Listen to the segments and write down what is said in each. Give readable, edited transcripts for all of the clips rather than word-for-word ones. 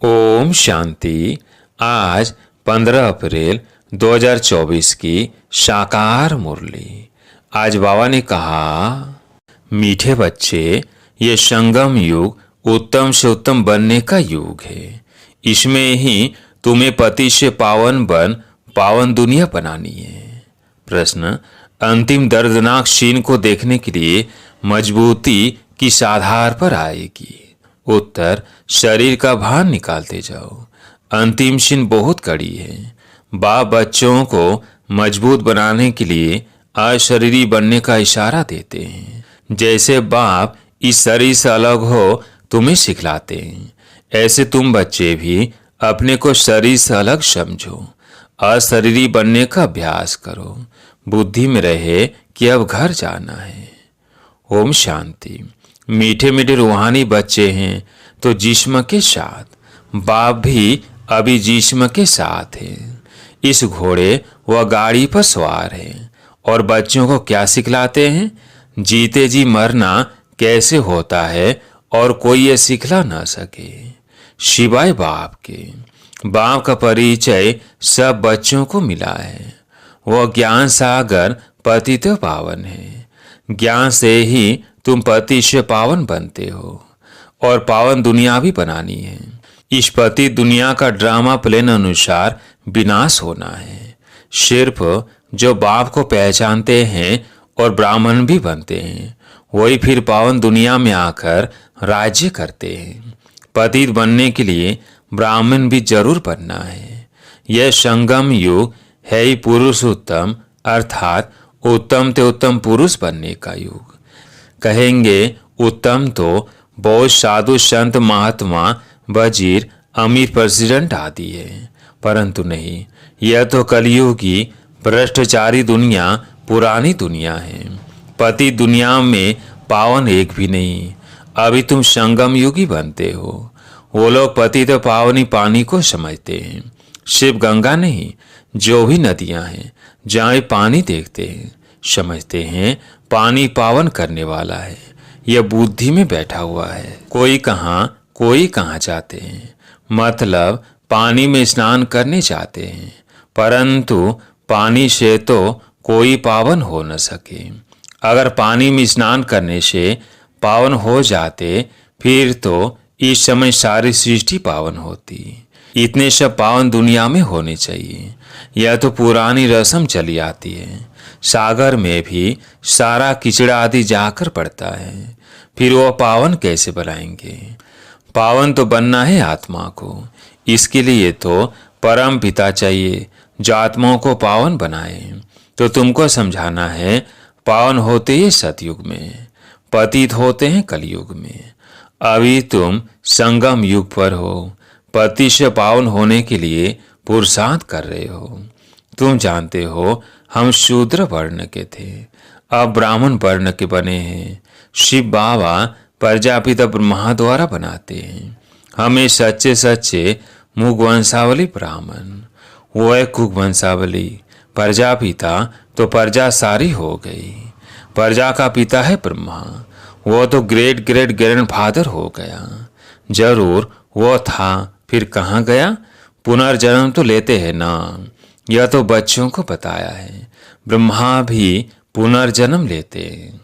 ओम शांति। आज 15 अप्रैल 2024 की साकार मुरली। आज बाबा ने कहा, मीठे बच्चे, ये संगम युग उत्तम से उत्तम बनने का युग है। इसमें ही तुम्हें पति से पावन बन पावन दुनिया बनानी है। प्रश्न, अंतिम दर्दनाक सीन को देखने के लिए मजबूती किस आधार पर आएगी? उत्तर, शरीर का भान निकालते जाओ। अंतिम सीन बहुत कड़ी है। बाप बच्चों को मजबूत बनाने के लिए अशरीरी बनने का इशारा देते हैं। जैसे बाप इस शरीर से अलग हो तुम्हें सिखलाते हैं, ऐसे तुम बच्चे भी अपने को शरीर से अलग समझो। अशरीरी बनने का अभ्यास करो। बुद्धि में रहे कि अब घर जाना है। ओम शांति। मीठे मीठे रूहानी बच्चे हैं तो जिस्म के साथ, बाप भी अभी जिस्म के साथ है। इस घोड़े व गाड़ी पर सवार है और बच्चों को क्या सिखलाते हैं? जीते जी मरना कैसे होता है और कोई ये सिखला ना सके, सिवाय बाप के। बाप का परिचय सब बच्चों को मिला है। वह ज्ञान सागर पतित पावन है। ज्ञान से ही तुम पति से पावन बनते हो और पावन दुनिया भी बनानी है। इस पति दुनिया का ड्रामा प्लेन अनुसार विनाश होना है। सिर्फ जो बाप को पहचानते हैं और ब्राह्मण भी बनते हैं, वही फिर पावन दुनिया में आकर राज्य करते हैं। पतित बनने के लिए ब्राह्मण भी जरूर बनना है। यह संगम युग है ही पुरुष उत्तम, अर्थात उत्तम ते उत्तम पुरुष बनने का युग। कहेंगे उत्तम तो बहुत साधु संत महात्मा वजीर अमीर प्रेसिडेंट आदि है, परंतु नहीं, यह तो कलयुगी भ्रष्टाचारी दुनिया पुरानी दुनिया है। पति दुनिया में पावन एक भी नहीं। अभी तुम संगम युगी बनते हो। वो लोग पति तो पावनी पानी को समझते हैं, सिर्फ गंगा नहीं, जो भी नदियां हैं जहाँ पानी देखते हैं समझते हैं पानी पावन करने वाला है। यह बुद्धि में बैठा हुआ है। कोई कहाँ जाते हैं, मतलब पानी में स्नान करने जाते हैं, परंतु पानी से तो कोई पावन हो न सके। अगर पानी में स्नान करने से पावन हो जाते फिर तो इस समय सारी सृष्टि पावन होती। इतने सब पावन दुनिया में होने चाहिए। यह तो पुरानी रस्म चली आती है। सागर में भी सारा किचड़ा आदि जाकर पड़ता है, फिर वो पावन कैसे बनाएंगे? पावन तो बनना है आत्मा को। इसके लिए तो परम पिता चाहिए जो आत्माओं को पावन बनाए। तो तुमको समझाना है, पावन होते ही सतयुग में, पतित होते हैं कलयुग में। अभी तुम संगम युग पर हो। पति से पावन होने के लिए पुरुषार्थ कर रहे हो। तुम जानते हो हम शूद्र वर्ण के थे, अब ब्राह्मण वर्ण के बने हैं। शिव बाबा प्रजापिता ब्रह्मा द्वारा बनाते हैं हमें सच्चे सच्चे मुग वंशावली ब्राह्मण। वो है कुक वंशावली प्रजापिता, तो प्रजा सारी हो गई। प्रजा का पिता है ब्रह्मा, वो तो ग्रेट ग्रेट ग्रैंडफादर हो गया। जरूर वो था, फिर कहाँ गया? पुनर्जन्म तो लेते हैं ना। यह तो बच्चों को बताया है। ब्रह्मा भी पुनर्जन्म लेते हैं।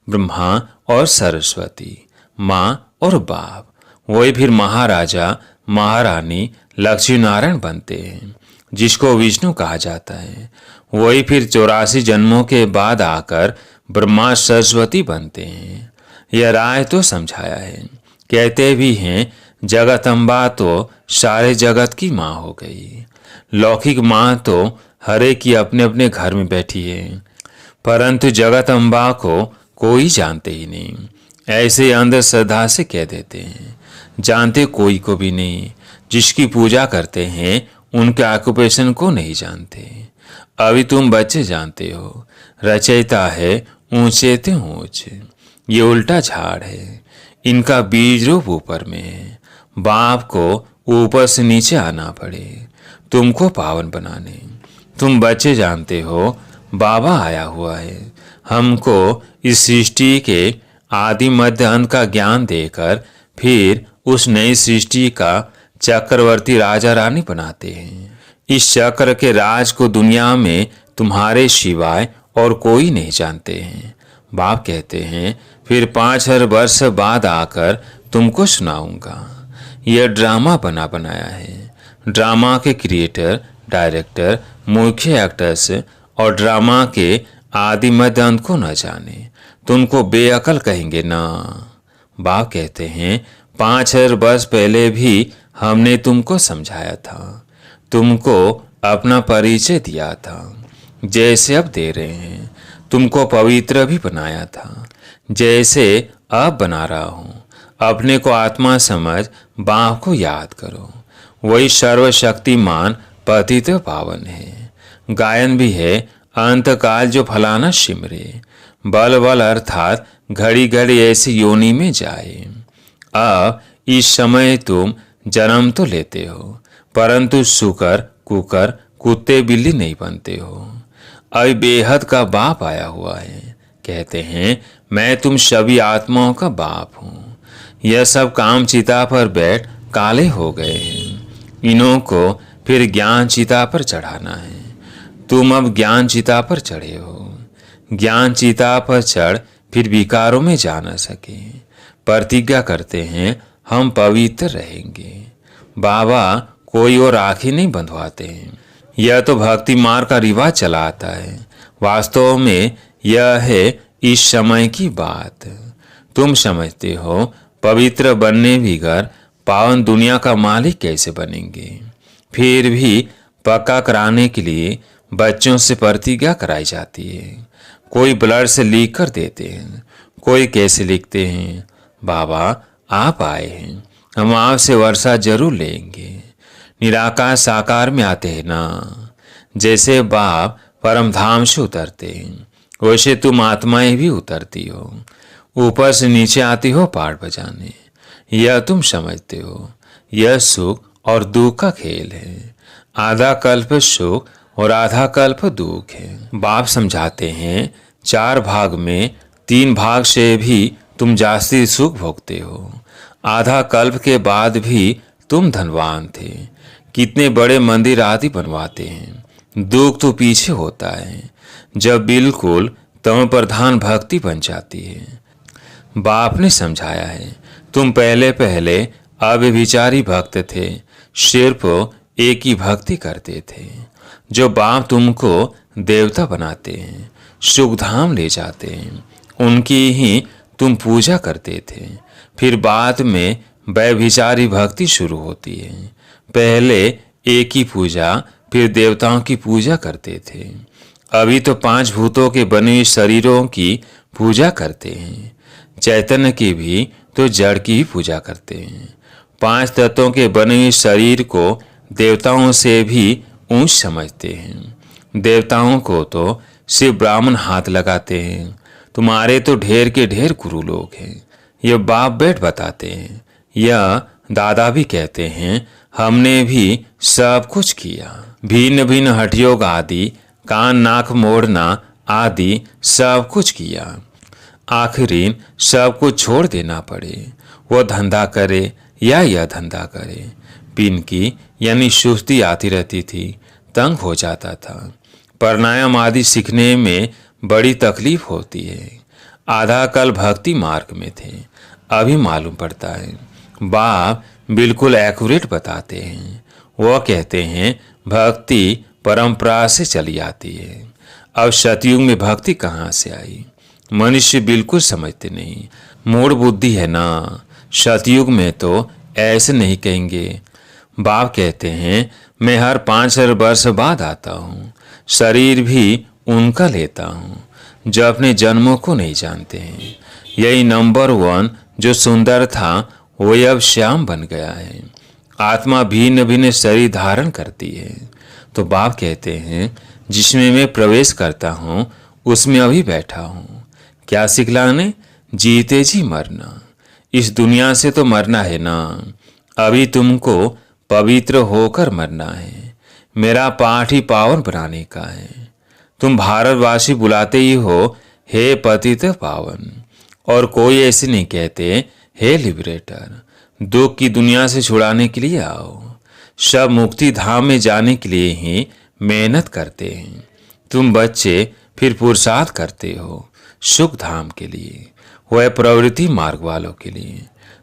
ब्रह्मा और सरस्वती, माँ और बाप, वही फिर महाराजा महारानी लक्ष्मी नारायण बनते हैं, जिसको विष्णु कहा जाता है। वही फिर 84 जन्मों के बाद आकर ब्रह्मा सरस्वती बनते हैं। यह राय तो समझाया है। कहते भी हैं जगदम्बा तो सारे जगत की माँ हो गई। लौकिक माँ तो हरे की अपने अपने घर में बैठी है, परंतु जगदम्बा को कोई जानते ही नहीं। ऐसे अंधश्रद्धा से कह देते हैं, जानते कोई को भी नहीं। जिसकी पूजा करते हैं उनके ऑक्यूपेशन को नहीं जानते। अभी तुम बच्चे जानते हो, रचयिता है ऊंचे ते ऊंच। ये उल्टा झाड़ है, इनका बीज रूप ऊपर में है। बाप को ऊपर से नीचे आना पड़े तुमको पावन बनाने। तुम बच्चे जानते हो बाबा आया हुआ है हमको इस सृष्टि के आदि मध्य अंत का ज्ञान देकर फिर उस नई सृष्टि का चक्रवर्ती राजा रानी बनाते हैं। इस चक्र के राज को दुनिया में तुम्हारे सिवाय और कोई नहीं जानते हैं। बाप कहते हैं फिर 5000 वर्ष बाद आकर तुमको सुनाऊंगा। यह ड्रामा बना बनाया है। ड्रामा के क्रिएटर, डायरेक्टर, मुख्य एक्टर्स और ड्रामा के आदि मध्य अंत को न जाने तुमको बेअकल कहेंगे ना। बाप कहते हैं 5000 वर्ष पहले भी हमने तुमको समझाया था, तुमको अपना परिचय दिया था, जैसे अब दे रहे हैं। तुमको पवित्र भी बनाया था, जैसे अब बना रहा हूँ। अपने को आत्मा समझ बाप को याद करो। वही सर्वशक्तिमान पतित पावन है। गायन भी है अंतकाल जो फलाना सिमरे, बल बल अर्थात घड़ी घड़ी ऐसी योनि में जाए। अब इस समय तुम जन्म तो लेते हो, परंतु शुकर कुकर कुत्ते बिल्ली नहीं बनते हो। अब बेहद का बाप आया हुआ है। कहते हैं मैं तुम सभी आत्माओं का बाप हूँ। यह सब काम चिता पर बैठ काले हो गए हैं। इन्हों को फिर ज्ञान चिता पर चढ़ाना है। तुम अब ज्ञान चिता पर चढ़े हो। ज्ञान चिता पर चढ़ फिर विकारों में जा न सके। प्रतिज्ञा करते हैं हम पवित्र रहेंगे। बाबा कोई और राखी नहीं बंधवाते हैं। यह तो भक्ति मार्ग का रिवाज चला आता है। वास्तव में यह है इस समय की बात। तुम समझते हो पवित्र बनने बिगर पावन दुनिया का मालिक कैसे बनेंगे। फिर भी पक्का कराने के लिए बच्चों से प्रतिज्ञा कराई जाती है। कोई ब्लड से लिख कर देते हैं, कोई कैसे लिखते हैं। बाबा आप आए हैं, हम आपसे वर्षा जरूर लेंगे। निराकार साकार में आते हैं ना। जैसे बाप परम धाम से उतरते हैं, वैसे तुम आत्माएं भी उतरती हो। ऊपर से नीचे आती हो पाठ बजाने। यह तुम समझते हो। यह सुख और दुख का खेल है। आधा कल्प सुख और आधा कल्प दुख है। बाप समझाते हैं 4 भाग में 3 भाग से भी तुम जास्ती सुख भोगते हो। आधा कल्प के बाद भी तुम धनवान थे। कितने बड़े मंदिर आदि बनवाते हैं। दुख तो पीछे होता है जब बिल्कुल तम प्रधान भक्ति बन जाती है। बाप ने समझाया है तुम पहले पहले अव्यभिचारी भक्त थे, सिर्फ एक ही भक्ति करते थे। जो बाप तुमको देवता बनाते हैं, सुखधाम ले जाते हैं, उनकी ही तुम पूजा करते थे। फिर बाद में व्यभिचारी भक्ति शुरू होती है। पहले एक ही पूजा, फिर देवताओं की पूजा करते थे। अभी तो 5 भूतों के बने हुए शरीरों की पूजा करते हैं। चैतन्य की भी तो जड़ की ही पूजा करते हैं। 5 तत्वों के बने हुए शरीर को देवताओं से भी ऊंच समझते हैं। देवताओं को तो सिर्फ ब्राह्मण हाथ लगाते हैं। तुम्हारे तो ढेर के ढेर गुरु लोग हैं। यह बाप बैठ बताते हैं। यह दादा भी कहते हैं हमने भी सब कुछ किया। भिन्न भिन्न हठयोग आदि, कान नाक मोड़ना आदि सब कुछ किया। आखिरी सब कुछ छोड़ देना पड़े। वो धंधा करे या यह धंधा करे। पिन की यानी सुस्ती आती रहती थी, तंग हो जाता था। प्राणायाम आदि सीखने में बड़ी तकलीफ होती है। आधा कल भक्ति मार्ग में थे, अभी मालूम पड़ता है। बाप बिल्कुल एक्यूरेट बताते हैं। वो कहते हैं भक्ति परंपरा से चली आती है। अब सतयुग में भक्ति कहाँ से आई? मनुष्य बिल्कुल समझते नहीं। मूढ़ बुद्धि है ना। सतयुग में तो ऐसे नहीं कहेंगे। बाप कहते हैं मैं हर 5000 वर्ष बाद आता हूँ। शरीर भी उनका लेता हूँ जो अपने जन्मों को नहीं जानते हैं। यही नंबर 1 जो सुंदर था वो अब श्याम बन गया है। आत्मा भिन्न भिन्न शरीर धारण करती है। तो बाप कहते हैं जिसमें मैं प्रवेश करता हूँ उसमें अभी बैठा हूँ। क्या सिखलाने? जीते जी मरना। इस दुनिया से तो मरना है ना। अभी तुमको पवित्र होकर मरना है। मेरा पाठ ही पावन बनाने का है। तुम भारतवासी बुलाते ही हो हे पतित पावन, और कोई ऐसे नहीं कहते हे लिबरेटर। दुख की दुनिया से छुड़ाने के लिए आओ। सब मुक्ति धाम में जाने के लिए ही मेहनत करते हैं। तुम बच्चे फिर पुरुषार्थ करते हो सुख धाम के लिए, वह प्रवृत्ति मार्ग वालों के लिए।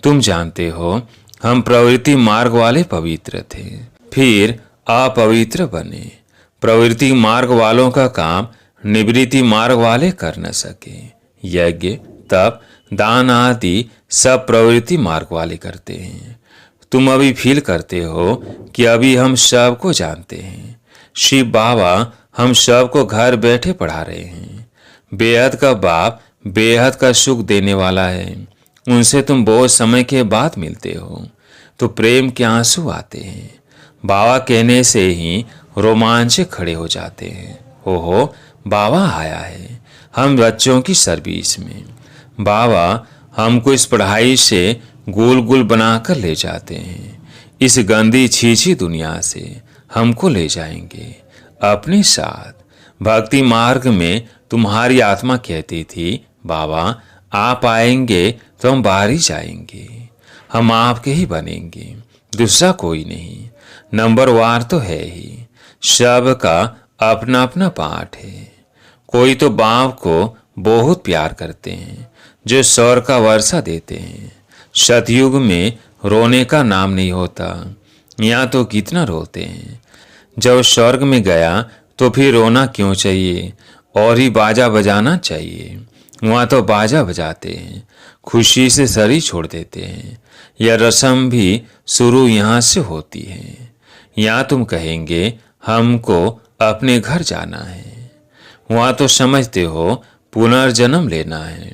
तुम जानते हो हम प्रवृत्ति मार्ग वाले पवित्र थे, फिर अपवित्र बने। प्रवृत्ति मार्ग वालों का काम निवृत्ति मार्ग वाले कर न सके। यज्ञ, तप, दान आदि सब प्रवृत्ति मार्ग वाले करते हैं। तुम अभी फील करते हो कि अभी हम सबको जानते हैं। शिव बाबा हम सबको घर बैठे पढ़ा रहे हैं। बेहद का बाप बेहद का सुख देने वाला है। उनसे तुम बहुत समय के बाद मिलते हो तो प्रेम के आंसू आते हैं। बाबा कहने से ही रोमांच खड़े हो जाते हैं। ओहो, बाबा आया है हम बच्चों की सर्विस में। बाबा हमको इस पढ़ाई से गोल गोल बनाकर ले जाते हैं। इस गंदी छीछी दुनिया से हमको ले जाएंगे अपने साथ। भक्ति मार्ग में तुम्हारी आत्मा कहती थी, बाबा आप आएंगे तो हम बाहर ही जाएंगे, हम आपके ही बनेंगे, दूसरा कोई नहीं। नंबर वार तो है ही, सबका अपना अपना पाठ है। कोई तो बाप को बहुत प्यार करते हैं जो सौर का वर्षा देते हैं। सतयुग में रोने का नाम नहीं होता, यहाँ तो कितना रोते हैं। जब स्वर्ग में गया तो फिर रोना क्यों चाहिए, और ही बाजा बजाना चाहिए। वहाँ तो बाजा बजाते हैं, खुशी से शरीर छोड़ देते हैं। यह रस्म भी शुरू यहाँ से होती है। यहाँ तुम कहेंगे हमको अपने घर जाना है, वहाँ तो समझते हो पुनर्जन्म लेना है।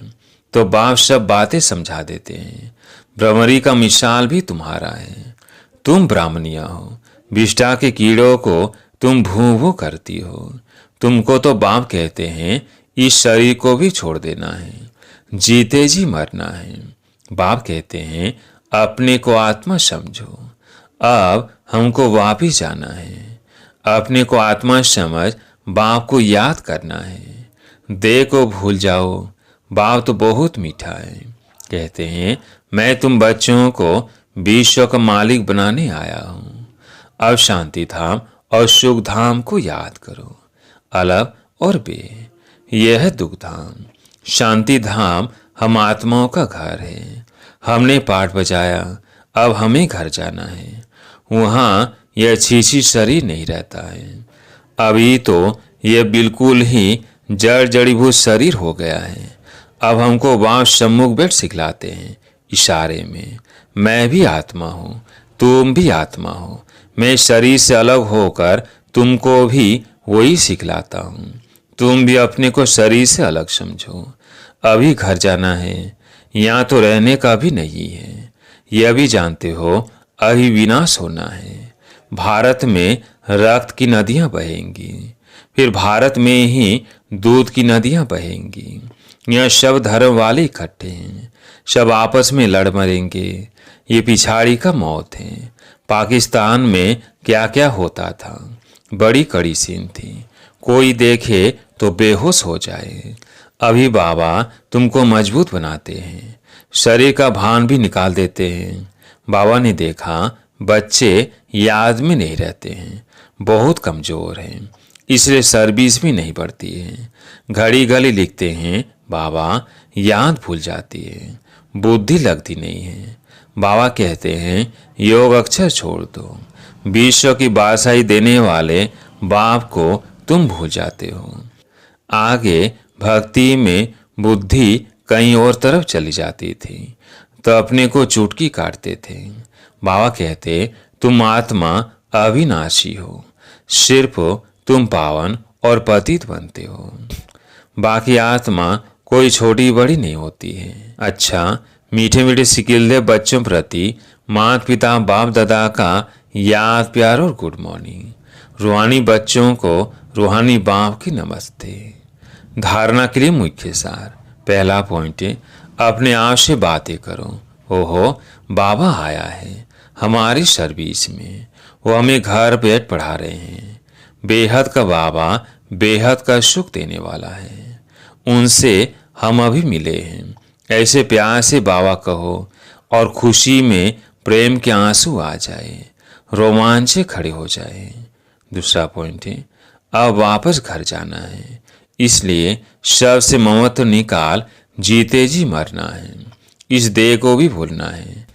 तो बाप सब बातें समझा देते हैं। भ्रमरी का मिसाल भी तुम्हारा है। तुम ब्राह्मणिया हो, विष्ठा के कीड़ों को तुम भू भू करती हो। तुमको तो बाप कहते हैं इस शरीर को भी छोड़ देना है, जीते जी मरना है। बाप कहते हैं अपने को आत्मा समझो। अब हमको वापिस जाना है। अपने को आत्मा समझ बाप को याद करना है। देह को भूल जाओ। बाप तो बहुत मीठा है। कहते हैं मैं तुम बच्चों को विश्व का मालिक बनाने आया हूँ। अब शांति धाम और सुख धाम को याद करो। अलग और बे, यह है दुख धाम। शांति धाम हम आत्माओं का घर है। हमने पाठ बजाया, अब हमें घर जाना है। वहाँ यह छीछी शरीर नहीं रहता है। अभी तो यह बिल्कुल ही जड़ जड़ीभूत शरीर हो गया है। अब हमको बाप सम्मुख बैठ सिखलाते हैं इशारे में, मैं भी आत्मा हूँ, तुम भी आत्मा हो। मैं शरीर से अलग होकर तुमको भी वही सिखलाता हूँ। तुम भी अपने को शरीर से अलग समझो। अभी घर जाना है, यहाँ तो रहने का भी नहीं है। यह भी जानते हो अभी विनाश होना है। भारत में रक्त की नदियाँ बहेंगी, फिर भारत में ही दूध की नदियाँ बहेंगी। यहाँ सब धर्म वाले इकट्ठे हैं, सब आपस में लड़ मरेंगे। ये पिछाड़ी का मौत है। पाकिस्तान में क्या क्या होता था, बड़ी कड़ी सीन थी। कोई देखे तो बेहोश हो जाए। अभी बाबा तुमको मजबूत बनाते हैं, शरीर का भान भी निकाल देते हैं। बाबा ने देखा बच्चे याद में नहीं रहते हैं, बहुत कमजोर हैं, इसलिए सर्विस भी नहीं बढ़ती है। घड़ी घड़ी लिखते हैं, बाबा याद भूल जाती है, बुद्धि लगती नहीं है। बाबा कहते हैं योग अक्षर छोड़ दो। विश्व की बादशाही देने वाले बाप को तुम भूल जाते हो। आगे भक्ति में बुद्धि कहीं और तरफ चली जाती थी तो अपने को चुटकी काटते थे। बाबा कहते तुम आत्मा अविनाशी हो, सिर्फ तुम पावन और पतित बनते हो। बाकी आत्मा कोई छोटी बड़ी नहीं होती है। अच्छा, मीठे मीठे सिकिल्दे बच्चों प्रति माता पिता बाप दादा का याद प्यार और गुड मॉर्निंग। रूहानी बच्चों को रूहानी बाप की नमस्ते। धारणा के लिए मुख्य सार। पहला पॉइंट है, अपने आप से बातें करो। ओहो, बाबा आया है हमारी सर्विस में, वो हमें घर बैठ पढ़ा रहे हैं। बेहद का बाबा बेहद का सुख देने वाला है, उनसे हम अभी मिले हैं। ऐसे प्यार से बाबा कहो और खुशी में प्रेम के आंसू आ जाए, रोमांच खड़े हो जाए। दूसरा पॉइंट है, अब वापस घर जाना है, इसलिए शव से ममत्व निकाल जीते जी मरना है। इस देह को भी भूलना है,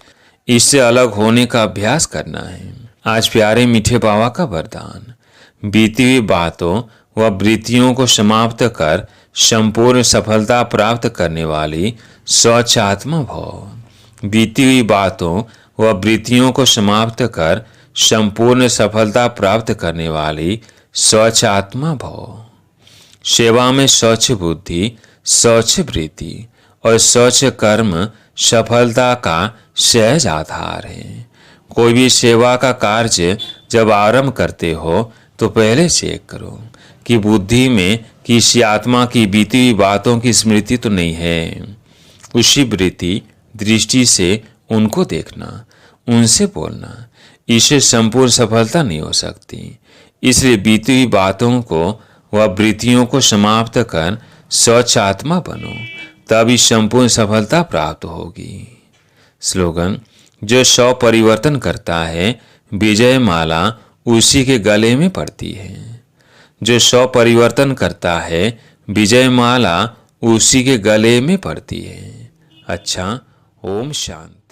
इससे अलग होने का अभ्यास करना है। आज प्यारे मीठे बाबा का वरदान, बीती हुई बातों व वृत्तियों को समाप्त कर संपूर्ण सफलता प्राप्त करने वाली स्वच्छ आत्मा भव। बीती हुई बातों व वृत्तियों को समाप्त कर संपूर्ण सफलता प्राप्त करने वाली स्वच्छ आत्मा भव। सेवा में स्वच्छ बुद्धि, स्वच्छ वृत्ति और स्वच्छ कर्म सफलता का सहज आधार है। कोई भी सेवा का कार्य जब आरंभ करते हो तो पहले चेक करो कि बुद्धि में किसी आत्मा की बीती हुई बातों की स्मृति तो नहीं है। उसी वृत्ति दृष्टि से उनको देखना, उनसे बोलना, इससे संपूर्ण सफलता नहीं हो सकती। इसलिए बीती हुई बातों को व वृत्तियों को समाप्त कर स्वच्छ आत्मा बनो, तभी संपूर्ण सफलता प्राप्त होगी। स्लोगन, जो स्व परिवर्तन करता है विजय माला उसी के गले में पड़ती है। जो स्व परिवर्तन करता है विजय माला उसी के गले में पड़ती है। अच्छा, ओम शांति।